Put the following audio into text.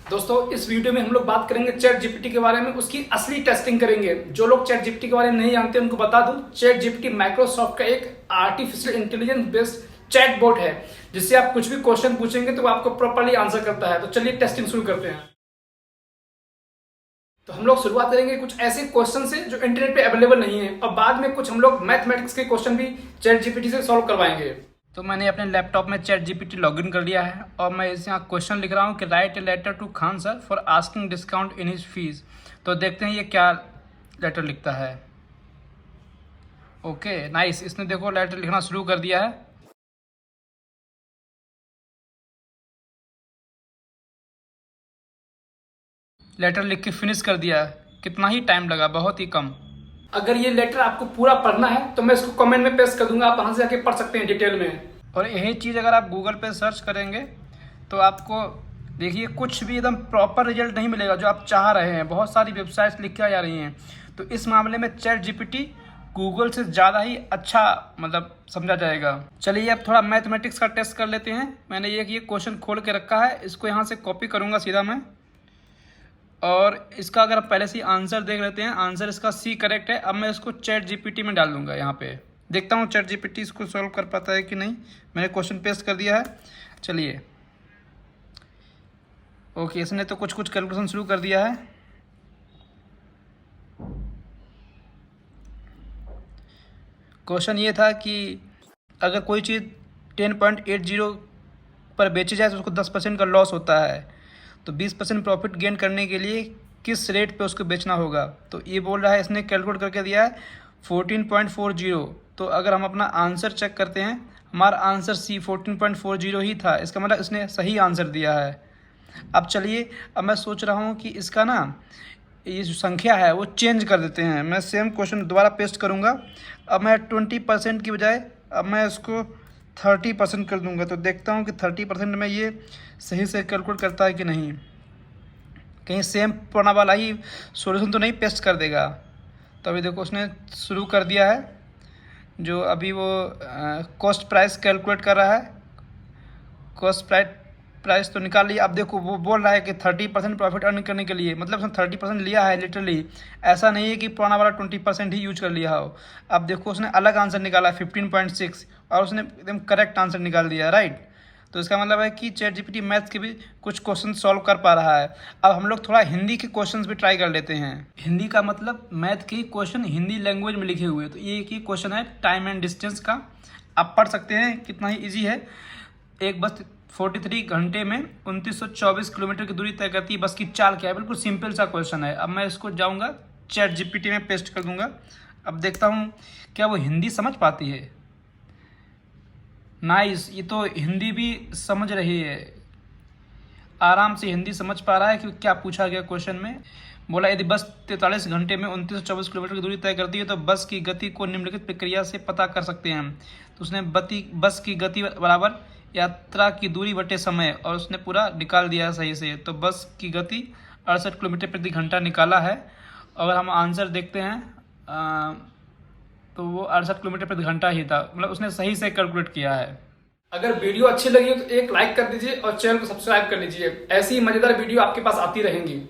दोस्तों इस वीडियो में हम लोग बात करेंगे चैट जीपीटी के बारे में, उसकी असली टेस्टिंग करेंगे। जो लोग चैट जीपीटी के बारे में नहीं जानते उनको बता दूं, चैट जीपीटी माइक्रोसॉफ्ट का एक artificial intelligence based chat bot है, जिससे आप कुछ भी क्वेश्चन पूछेंगे तो वो आपको प्रॉपर्ली आंसर करता है। तो चलिए टेस्टिंग शुरू करते हैं। तो हम लोग शुरुआत करेंगे कुछ ऐसे क्वेश्चन से जो इंटरनेट पे अवेलेबल नहीं है, और बाद में कुछ हम लोग मैथमेटिक्स के क्वेश्चन भी चैट जीपीटी से सॉल्व करवाएंगे। तो मैंने अपने लैपटॉप में चैट जीपीटी लॉगिन कर लिया है और मैं इस यहाँ क्वेश्चन लिख रहा हूँ कि write a letter to Khan sir for asking discount in his fees. तो देखते हैं ये क्या लेटर लिखता है। ओके नाइस, इसने देखो लेटर लिखना शुरू कर दिया है। लेटर लिख के फिनिश कर दिया है। कितना ही टाइम लगा, बहुत ही कम। अगर ये लेटर आपको पूरा पढ़ना है तो मैं इसको कमेंट में पेस्ट कर दूंगा, आप वहां से जाके पढ़ सकते हैं डिटेल में। और यही चीज़ अगर आप गूगल पे सर्च करेंगे तो आपको देखिए कुछ भी एकदम प्रॉपर रिजल्ट नहीं मिलेगा जो आप चाह रहे हैं। बहुत सारी वेबसाइट्स लिखी जा रही हैं, तो इस मामले में चैट जीपीटी गूगल से ज़्यादा ही अच्छा मतलब समझा जाएगा। चलिए अब थोड़ा मैथमेटिक्स का टेस्ट कर लेते हैं। मैंने ये क्वेश्चन खोल के रखा है, इसको यहाँ से कॉपी करूँगा सीधा मैं, और इसका अगर आप पहले से आंसर देख लेते हैं, आंसर इसका सी करेक्ट है। अब मैं इसको चैट जीपीटी में डाल दूंगा। यहाँ पे देखता हूँ चैट जीपीटी इसको सॉल्व कर पाता है कि नहीं। मैंने क्वेश्चन पेस्ट कर दिया है। चलिए ओके, इसने तो कुछ कुछ कैलकुलेशन शुरू कर दिया है। क्वेश्चन ये था कि अगर कोई चीज़ 10.80 पर बेची जाए तो उसको 10% का लॉस होता है, तो 20% प्रॉफिट गेन करने के लिए किस रेट पे उसको बेचना होगा। तो ये बोल रहा है, इसने कैलकुलेट करके दिया है 14.40। तो अगर हम अपना आंसर चेक करते हैं, हमारा आंसर सी 14.40 ही था। इसका मतलब इसने सही आंसर दिया है। अब चलिए, अब मैं सोच रहा हूँ कि इसका ना ये जो संख्या है वो चेंज कर देते हैं। मैं सेम क्वेश्चन दोबारा पेस्ट करूँगा। अब मैं 20% की बजाय अब मैं इसको 30% कर दूंगा। तो देखता हूँ कि 30% में ये सही से कैलकुलेट करता है कि नहीं। कहीं सेम पुराना वाला ही सॉल्यूशन तो नहीं पेस्ट कर देगा। तो अभी देखो उसने शुरू कर दिया है, जो अभी वो कॉस्ट प्राइस कैलकुलेट कर रहा है। कॉस्ट प्राइस तो निकाल लिया। अब देखो वो बोल रहा है कि 30% प्रॉफिट अर्न करने के लिए, मतलब उसने 30% लिया है लिटरली। ऐसा नहीं है कि पुराना वाला 20% ही यूज कर लिया हो। अब देखो उसने अलग आंसर निकाला 15.6, और उसने एकदम करेक्ट आंसर निकाल दिया, राइट। तो इसका मतलब है कि चैट जीपीटी मैथ्स के भी कुछ क्वेश्चन सॉल्व कर पा रहा है। अब हम लोग थोड़ा हिंदी के क्वेश्चंस भी ट्राई कर लेते हैं। हिंदी का मतलब मैथ के क्वेश्चन हिंदी लैंग्वेज में लिखे हुए। तो ये क्वेश्चन है टाइम एंड डिस्टेंस का, आप पढ़ सकते हैं, कितना ही ईजी है। एक बस 43 घंटे में 2924 किलोमीटर की दूरी तय करती है। बस की चाल क्या है, बिल्कुल सिंपल सा क्वेश्चन है। अब मैं इसको जाऊंगा चैट जीपीटी में पेस्ट कर दूंगा। अब देखता हूँ क्या वो हिंदी समझ पाती है। नाइस, ये तो हिंदी भी समझ रही है, आराम से हिंदी समझ पा रहा है कि क्या पूछा गया क्वेश्चन में। बोला यदि बस 43 घंटे में 2924 किलोमीटर की दूरी तय करती है तो बस की गति को निम्नलिखित प्रक्रिया से पता कर सकते हैं। तो उसने बस की गति बराबर यात्रा की दूरी बटे समय, और उसने पूरा निकाल दिया है सही से। तो बस की गति 68 किलोमीटर प्रति घंटा निकाला है। अगर हम आंसर देखते हैं तो वो 68 किलोमीटर प्रति घंटा ही था, मतलब उसने सही से कैलकुलेट किया है। अगर वीडियो अच्छी लगी हो तो एक लाइक कर दीजिए और चैनल को सब्सक्राइब कर लीजिए। ऐसी ही मजेदार वीडियो आपके पास आती रहेंगी।